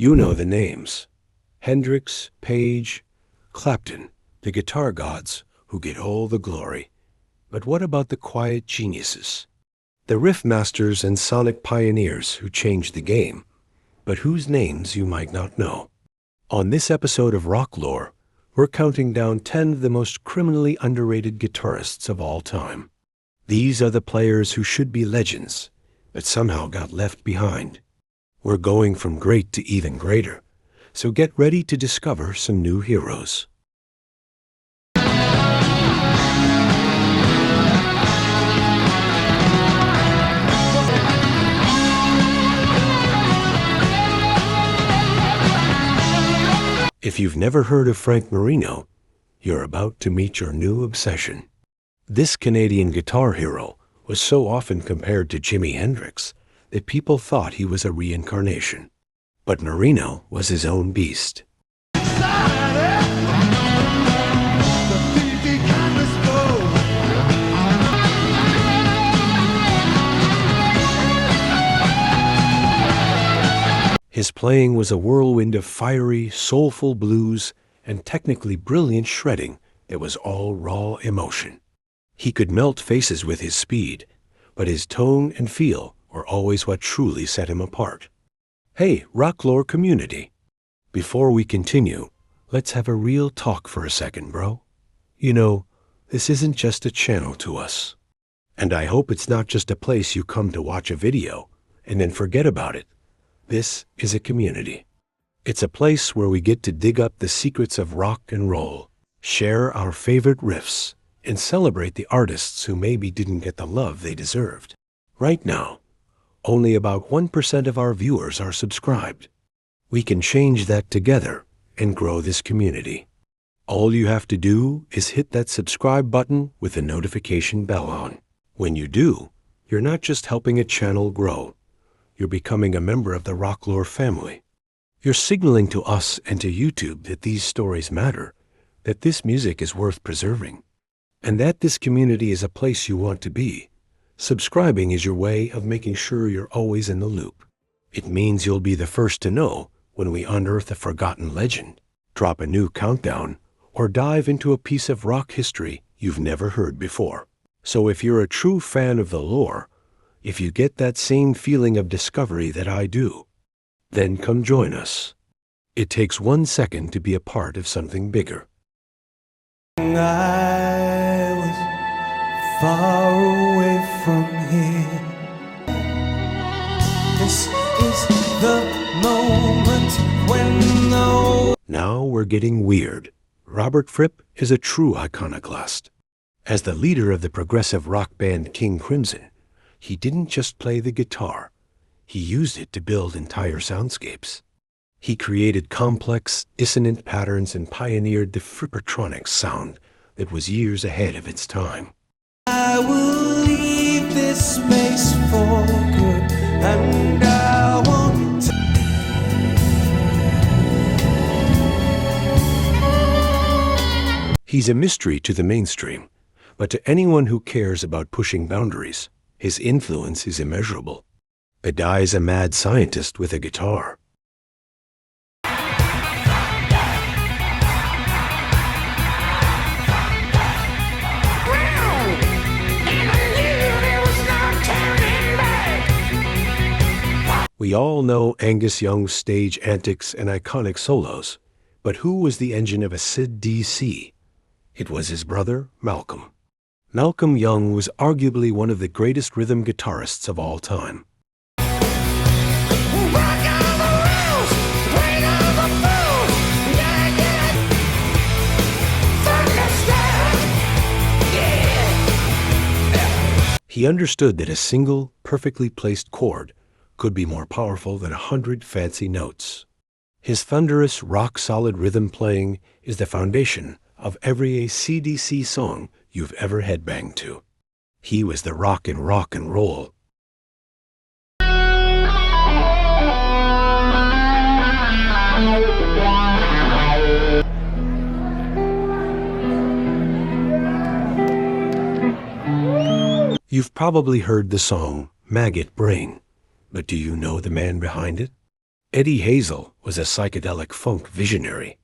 You know the names. Hendrix, Page, Clapton, the guitar gods who get all the glory. But what about the quiet geniuses? The riff masters and sonic pioneers who changed the game, but whose names you might not know. On this episode of Rock Lore, we're counting down 10 of the most criminally underrated guitarists of all time. These are the players who should be legends, but somehow got left behind. We're going from great to even greater, so get ready to discover some new heroes. If you've never heard of Frank Marino, you're about to meet your new obsession. This Canadian guitar hero was so often compared to Jimi Hendrix that people thought he was a reincarnation. But Marino was his own beast. His playing was a whirlwind of fiery, soulful blues and technically brilliant shredding that was all raw emotion. He could melt faces with his speed, but his tone and feel were always what truly set him apart. Hey, Rock Lore community! Before we continue, let's have a real talk for a second, bro. You know, this isn't just a channel to us. And I hope it's not just a place you come to watch a video and then forget about it. This is a community. It's a place where we get to dig up the secrets of rock and roll, share our favorite riffs, and celebrate the artists who maybe didn't get the love they deserved. Right now, only about 1% of our viewers are subscribed. We can change that together and grow this community. All you have to do is hit that subscribe button with the notification bell on. When you do, you're not just helping a channel grow. You're becoming a member of the Rock Lore family. You're signaling to us and to YouTube that these stories matter, that this music is worth preserving, and that this community is a place you want to be. Subscribing is your way of making sure you're always in the loop. It means you'll be the first to know when we unearth a forgotten legend, drop a new countdown, or dive into a piece of rock history you've never heard before. So if you're a true fan of the lore, if you get that same feeling of discovery that I do, then come join us. It takes 1 second to be a part of something bigger. I was far away from here. This is the moment when the... Now we're getting weird. Robert Fripp is a true iconoclast. As the leader of the progressive rock band King Crimson, he didn't just play the guitar. He used it to build entire soundscapes. He created complex, dissonant patterns and pioneered the Frippertronic sound that was years ahead of its time. I will leave this space for good, and I want to... He's a mystery to the mainstream, but to anyone who cares about pushing boundaries, his influence is immeasurable. The guy's a mad scientist with a guitar. We all know Angus Young's stage antics and iconic solos, but who was the engine of a Sid DC? It was his brother, Malcolm. Malcolm Young was arguably one of the greatest rhythm guitarists of all time. He understood that a single, perfectly placed chord could be more powerful than 100 fancy notes. His thunderous, rock-solid rhythm playing is the foundation of every AC/DC song you've ever headbanged to. He was the rock and roll. You've probably heard the song Maggot Brain, but do you know the man behind it? Eddie Hazel was a psychedelic funk visionary.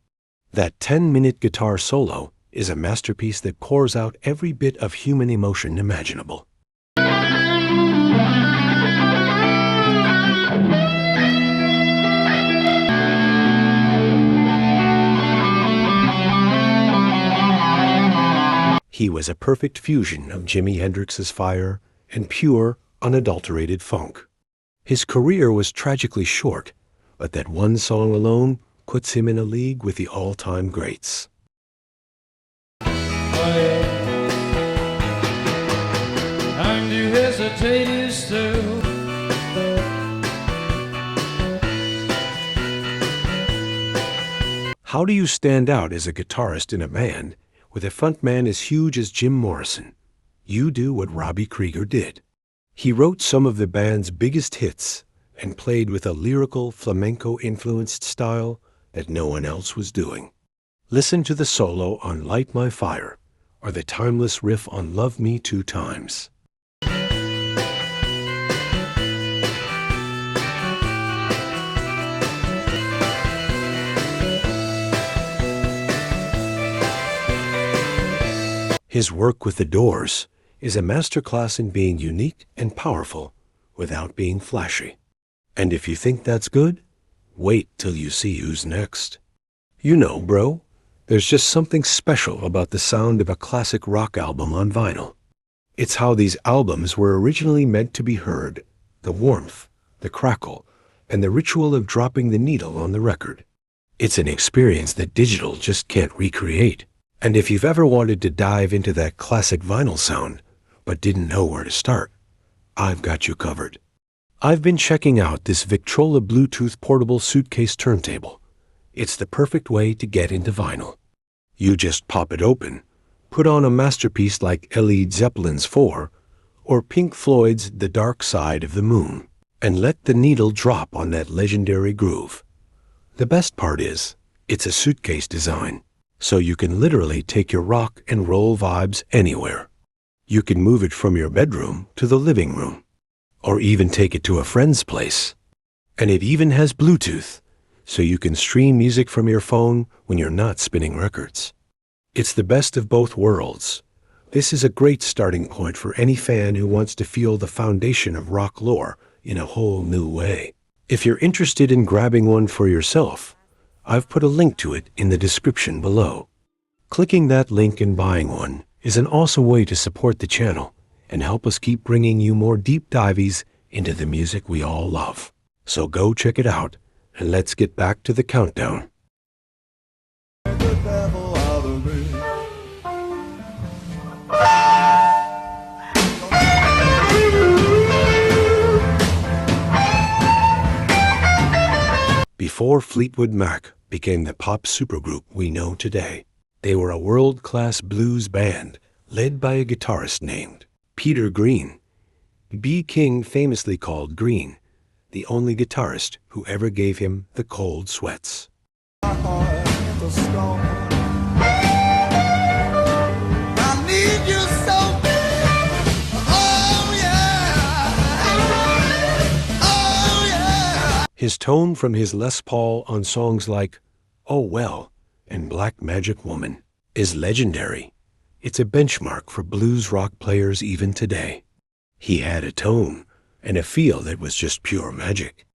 That 10-minute guitar solo is a masterpiece that pours out every bit of human emotion imaginable. He was a perfect fusion of Jimi Hendrix's fire and pure, unadulterated funk. His career was tragically short, but that one song alone puts him in a league with the all-time greats. And you hesitated still. How do you stand out as a guitarist in a band with a frontman as huge as Jim Morrison? You do what Robby Krieger did. He wrote some of the band's biggest hits and played with a lyrical, flamenco-influenced style that no one else was doing. Listen to the solo on Light My Fire, or the timeless riff on Love Me Two Times. His work with the Doors is a masterclass in being unique and powerful without being flashy. And if you think that's good, wait till you see who's next. You know, bro, there's just something special about the sound of a classic rock album on vinyl. It's how these albums were originally meant to be heard, the warmth, the crackle, and the ritual of dropping the needle on the record. It's an experience that digital just can't recreate. And if you've ever wanted to dive into that classic vinyl sound, but didn't know where to start, I've got you covered. I've been checking out this Victrola Bluetooth portable suitcase turntable. It's the perfect way to get into vinyl. You just pop it open, put on a masterpiece like Led Zeppelin's 4 or Pink Floyd's The Dark Side of the Moon, and let the needle drop on that legendary groove. The best part is, it's a suitcase design, so you can literally take your rock and roll vibes anywhere. You can move it from your bedroom to the living room, or even take it to a friend's place. And it even has Bluetooth, so you can stream music from your phone when you're not spinning records. It's the best of both worlds. This is a great starting point for any fan who wants to feel the foundation of rock lore in a whole new way. If you're interested in grabbing one for yourself, I've put a link to it in the description below. Clicking that link and buying one is an awesome way to support the channel and help us keep bringing you more deep dives into the music we all love. So go check it out, and let's get back to the countdown. Before Fleetwood Mac became the pop supergroup we know today, they were a world-class blues band led by a guitarist named Peter Green. B. King famously called Green the only guitarist who ever gave him the cold sweats. His tone from his Les Paul on songs like Oh Well and Black Magic Woman is legendary. It's a benchmark for blues rock players even today. He had a tone and a feel that was just pure magic.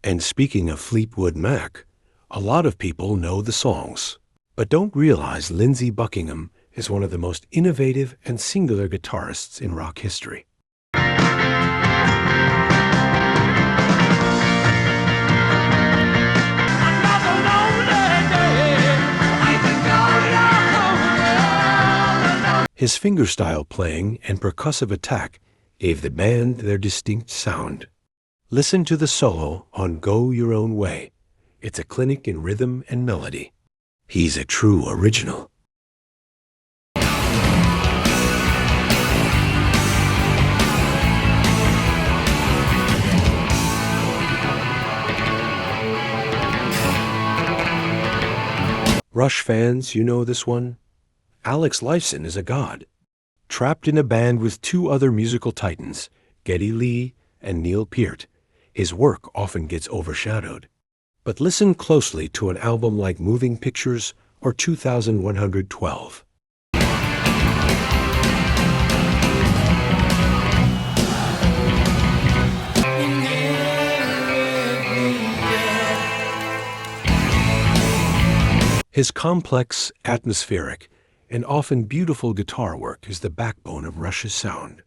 And speaking of Fleetwood Mac, a lot of people know the songs, but don't realize Lindsay Buckingham is one of the most innovative and singular guitarists in rock history. His fingerstyle playing and percussive attack gave the band their distinct sound. Listen to the solo on Go Your Own Way. It's a clinic in rhythm and melody. He's a true original. Rush fans, you know this one? Alex Lifeson is a god. Trapped in a band with two other musical titans, Geddy Lee and Neil Peart, his work often gets overshadowed. But listen closely to an album like Moving Pictures or 2112. His complex, atmospheric, and often beautiful guitar work is the backbone of Rush's sound.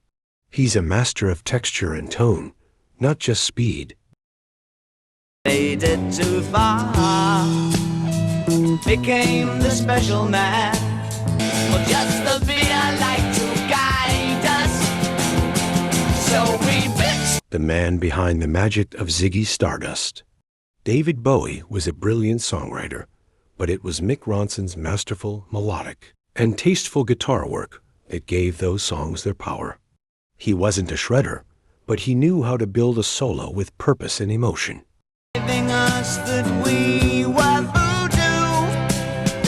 He's a master of texture and tone, not just speed. Faded too far, became the special man. Well, just the beer like to guide us, so we mix. The man behind the magic of Ziggy Stardust. David Bowie was a brilliant songwriter, but it was Mick Ronson's masterful, melodic, and tasteful guitar work that gave those songs their power. He wasn't a shredder, but he knew how to build a solo with purpose and emotion. Giving us that we were voodoo.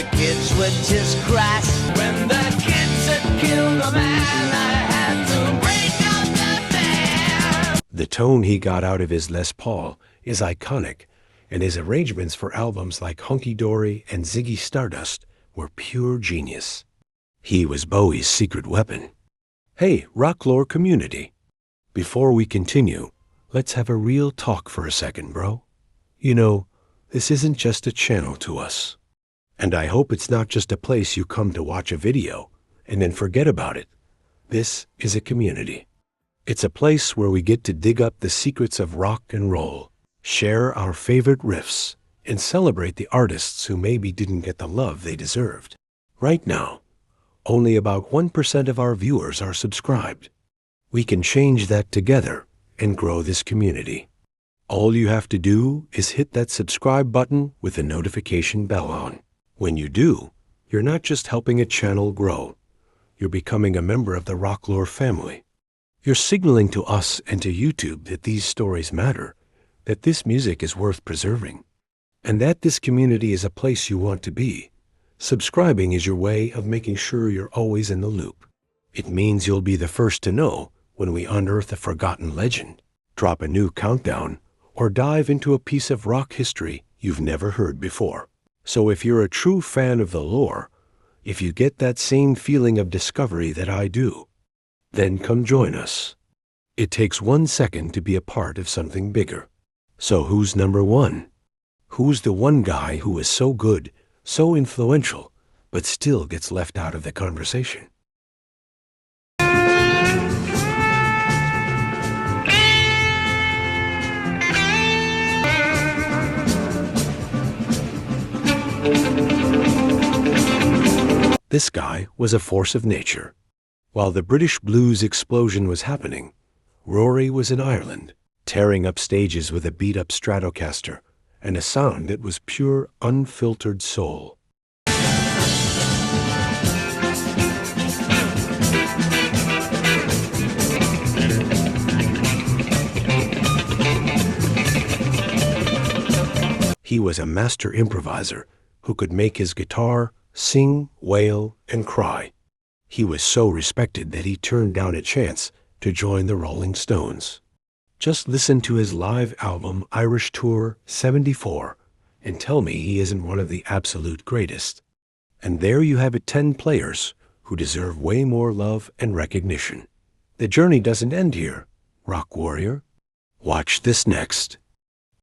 The kids were just crass. When the kids had killed a man, I had to break out the band. The tone he got out of his Les Paul is iconic, and his arrangements for albums like Hunky Dory and Ziggy Stardust were pure genius. He was Bowie's secret weapon. Hey, Rocklore community. Before we continue, let's have a real talk for a second, bro. You know, this isn't just a channel to us. And I hope it's not just a place you come to watch a video and then forget about it. This is a community. It's a place where we get to dig up the secrets of rock and roll, share our favorite riffs, and celebrate the artists who maybe didn't get the love they deserved. Right now, only about 1% of our viewers are subscribed. We can change that together and grow this community. All you have to do is hit that subscribe button with the notification bell on. When you do, you're not just helping a channel grow, you're becoming a member of the Rocklore family. You're signaling to us and to YouTube that these stories matter, that this music is worth preserving, and that this community is a place you want to be. Subscribing is your way of making sure you're always in the loop. It means you'll be the first to know when we unearth a forgotten legend, drop a new countdown, or dive into a piece of rock history you've never heard before. So if you're a true fan of the lore, if you get that same feeling of discovery that I do, then come join us. It takes 1 second to be a part of something bigger. So who's number one? Who's the one guy who is so good, so influential, but still gets left out of the conversation? This guy was a force of nature. While the British blues explosion was happening, Rory was in Ireland, tearing up stages with a beat-up Stratocaster and a sound that was pure, unfiltered soul. He was a master improviser who could make his guitar sing, wail, and cry. He was so respected that he turned down a chance to join the Rolling Stones. Just listen to his live album Irish Tour 74 and tell me he isn't one of the absolute greatest. And there you have it, 10 players who deserve way more love and recognition. The journey doesn't end here, Rock Warrior. Watch this next.